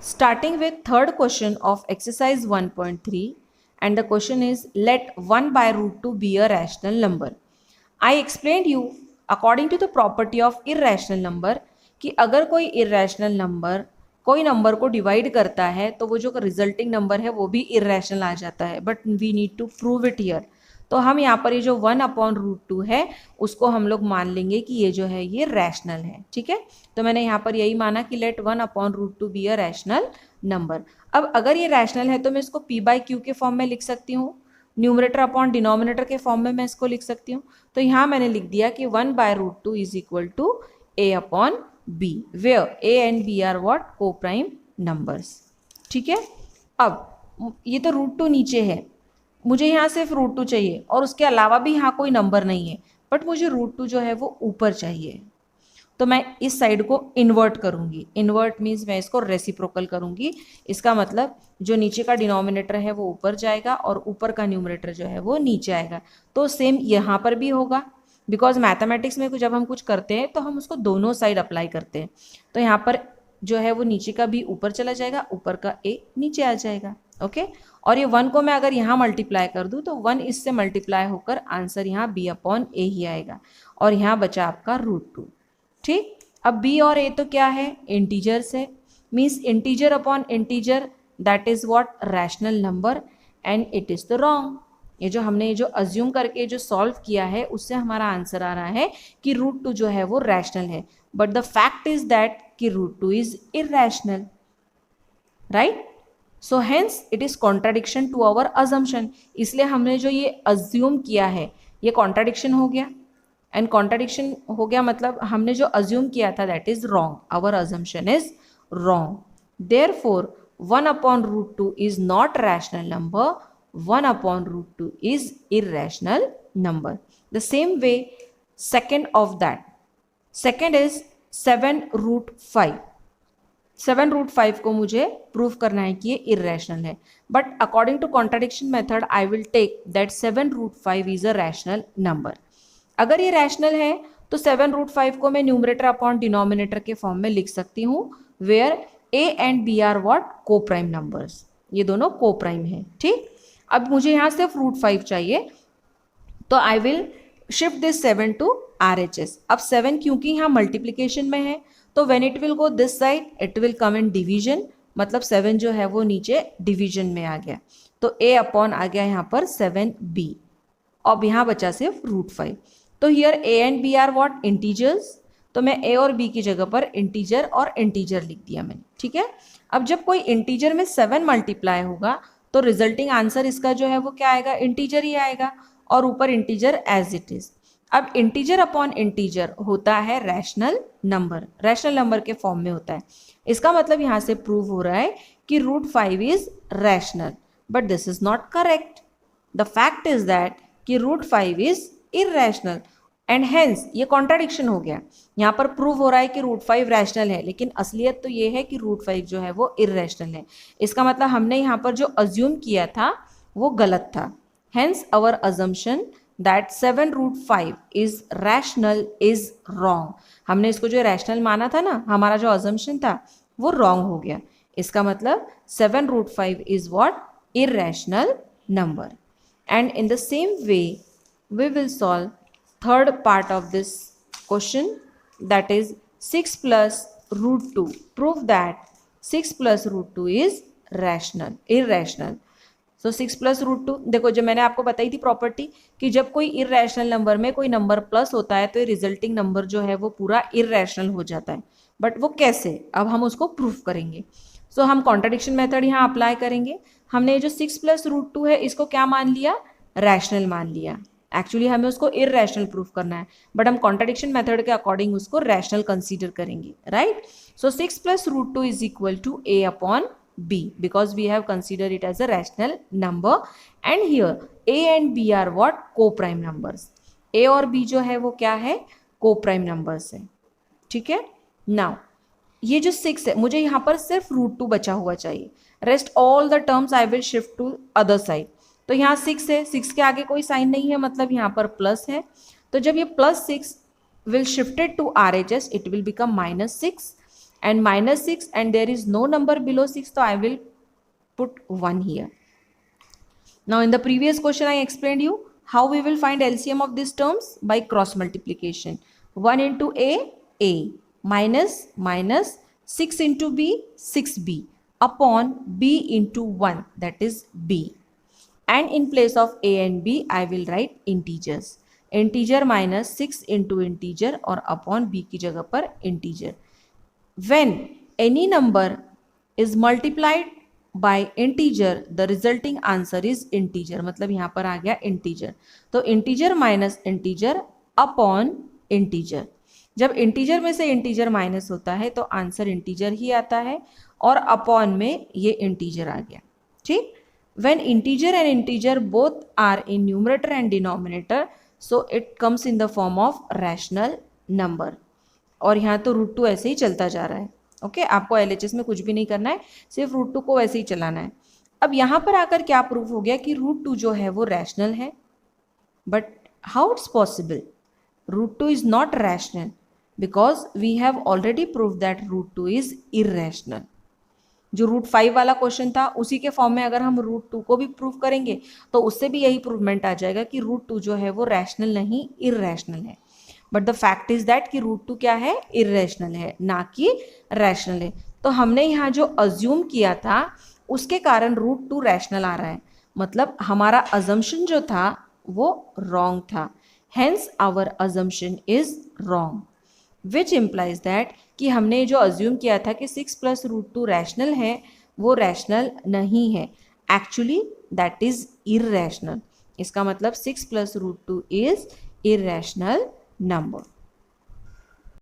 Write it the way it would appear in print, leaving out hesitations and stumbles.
Starting with third question of exercise 1.3, and the question is let 1 by root 2 be a rational number. I explained you according to the property of irrational number कि अगर कोई irrational number कोई number को divide करता है तो वो जो रिजल्टिंग नंबर है वो भी इरेशनल आ जाता है, but we need to prove it here. तो हम यहाँ पर ये जो 1/√2 है उसको हम लोग मान लेंगे कि ये जो है ये रैशनल है. ठीक है, तो मैंने यहाँ पर यही माना कि let 1/√2 be a rational number. अब अगर ये रैशनल है तो मैं इसको p/q के फॉर्म में लिख सकती हूँ, न्यूमरेटर अपॉन डिनोमिनेटर के फॉर्म में मैं इसको लिख सकती हूँ. तो यहाँ मैंने लिख दिया कि 1/√2 is equal to a/b, where a and b are what, coprime numbers. ठीक है, अब ये तो √2 नीचे है, मुझे यहाँ सिर्फ √2 चाहिए और उसके अलावा भी यहाँ कोई नंबर नहीं है, बट मुझे √2 जो है वो ऊपर चाहिए. तो मैं इस साइड को इन्वर्ट करूंगी. इन्वर्ट मीन्स मैं इसको रेसिप्रोकल करूंगी. इसका मतलब जो नीचे का डिनोमिनेटर है वो ऊपर जाएगा और ऊपर का न्यूमरेटर जो है वो नीचे आएगा. तो सेम यहाँ पर भी होगा, बिकॉज मैथमेटिक्स में जब हम कुछ करते हैं तो हम उसको दोनों साइड अप्लाई करते हैं. तो यहाँ पर जो है वो नीचे का भी ऊपर चला जाएगा, ऊपर का a नीचे आ जाएगा. ओके, और ये 1 को मैं अगर यहाँ मल्टीप्लाई कर दूँ तो 1 इससे मल्टीप्लाई होकर आंसर यहाँ b/a ही आएगा, और यहाँ बचा आपका √2. ठीक, अब b और a तो क्या है, इंटीजर्स है, means integer upon integer, that is what, rational number, and it is the wrong. ये जो हमने जो अज्यूम करके जो सॉल्व किया है उससे हमारा आंसर आ रहा है कि √2 जो है वो रैशनल है, but the fact is that कि √2 is irrational, right. So hence it is contradiction to our assumption. इसलिए हमने जो ये अज्यूम किया है ये कॉन्ट्राडिक्शन हो गया, एंड कॉन्ट्राडिक्शन हो गया मतलब हमने जो अज्यूम किया था that is wrong, our assumption is wrong. Therefore 1/√2 is not rational number, 1/√2 is irrational number. The same way, second of that. Second is 7√5. 7√5 को मुझे प्रूव करना है कि ये इरेशनल है, but according to contradiction method I will take that 7√5 is a rational number. अगर ये rational है तो 7√5 को मैं न्यूमरेटर अपॉन डिनोमिनेटर के फॉर्म में लिख सकती हूँ, where a and b are what, coprime numbers. ये दोनों को प्राइम है. ठीक, अब मुझे यहाँ सिर्फ √5 चाहिए, तो I will shift this 7 to RHS. अब 7 क्योंकि यहाँ मल्टीप्लीकेशन में है तो when it will go this side it will come in division, मतलब 7 जो है वो नीचे डिवीजन में आ गया, तो a अपॉन आ गया यहाँ पर 7b, अब यहाँ बचा सिर्फ √5. तो here a and b are what, integers, तो मैं a और b की जगह पर इंटीजर और इंटीजर लिख दिया मैंने. ठीक है, अब जब कोई इंटीजर में 7 मल्टीप्लाई होगा तो रिजल्टिंग आंसर इसका जो है वो क्या आएगा, इंटीजर ही आएगा, और ऊपर इंटीजर एज इट इज. अब इंटीजर अपॉन इंटीजर होता है रैशनल नंबर, रैशनल नंबर के फॉर्म में होता है. इसका मतलब यहाँ से प्रूव हो रहा है कि √5 is rational, but this is not correct. The fact is that कि √5 इज इरेशनल, एंड हेंस ये कॉन्ट्राडिक्शन हो गया. यहाँ पर प्रूव हो रहा है कि √5 रैशनल है, लेकिन असलियत तो ये है कि √5 जो है वो इरेशनल है. इसका मतलब हमने यहाँ पर जो अज्यूम किया था वो गलत था. Hence our assumption that 7√5 is rational is wrong. हमने इसको जो रैशनल माना था ना, हमारा जो अजम्पशन था वो रॉन्ग हो गया. इसका मतलब 7√5 is what, irrational number. And in the same way we will solve third part of this question, that is 6 plus √2. Prove that 6 plus √2 is rational, irrational. So 6 plus √2, देखो जब मैंने आपको बताई थी प्रॉपर्टी कि जब कोई इरेशनल नंबर में कोई नंबर प्लस होता है तो रिजल्टिंग नंबर जो है वो पूरा इरेशनल हो जाता है. बट वो कैसे, अब हम उसको प्रूव करेंगे. सो हम कॉन्ट्राडिक्शन मेथड यहाँ अप्लाई करेंगे. हमने जो 6 plus √2 है इसको क्या मान लिया, रैशनल मान लिया. एक्चुअली हमें उसको इरेशनल प्रूफ करना है, बट हम कॉन्ट्राडिक्शन मेथड के अकॉर्डिंग उसको रैशनल कंसीडर करेंगे, right. So 6 plus √2 is equal to a upon b, because we have consider it as a rational number, and here a and b are what, coprime numbers. a और b जो है वो क्या है, को prime numbers है. ठीक है, नाउ ये जो 6 है मुझे यहाँ पर सिर्फ √2 बचा हुआ चाहिए, rest all the terms I will shift to other side. तो यहाँ 6 है, 6 के आगे कोई साइन नहीं है, मतलब यहाँ पर प्लस है. तो जब ये +6 will shifted to RHS, it will become -6, and minus 6 and there is no number below 6, so I will put 1 here. Now in the previous question I explained you how we will find LCM of these terms by cross multiplication. 1 into A, minus 6 into B, 6B upon B into 1, that is B. And in place of A and B, I will write integers. Integer minus 6 into integer और upon B की जगह पर integer. When any number is multiplied by integer, the resulting answer is integer. मतलब यहाँ पर आ गया integer. तो integer minus integer upon integer. जब integer में से integer minus होता है तो आंसर integer ही आता है और upon में ये integer आ गया. ठीक. When integer and integer both are in numerator and denominator, so it comes in the form of rational number. और यहाँ तो √2 ऐसे ही चलता जा रहा है. ओके, आपको LHS में कुछ भी नहीं करना है, सिर्फ √2 को वैसे ही चलाना है. अब यहाँ पर आकर क्या प्रूफ हो गया कि √2 जो है वो रैशनल है. But how it's possible? √2 is not rational because we have already prove that √2 is irrational. जो √5 वाला क्वेश्चन था उसी के फॉर्म में अगर हम √2 को भी प्रूव करेंगे तो उससे भी यही प्रूवमेंट आ जाएगा कि √2 जो है वो रैशनल नहीं इररेशनल है. But the fact is that कि √2 क्या है? इररेशनल है, ना कि रैशनल है. तो हमने यहाँ जो अज्यूम किया था उसके कारण √2 रैशनल आ रहा है. मतलब हमारा अजम्पशन जो था वो रॉन्ग था. Hence our assumption is wrong, which implies that कि हमने जो अज्यूम किया था कि 6 + √2 रैशनल है वो रैशनल नहीं है. Actually that is irrational. इसका मतलब 6 + √2 इज इररेशनल number.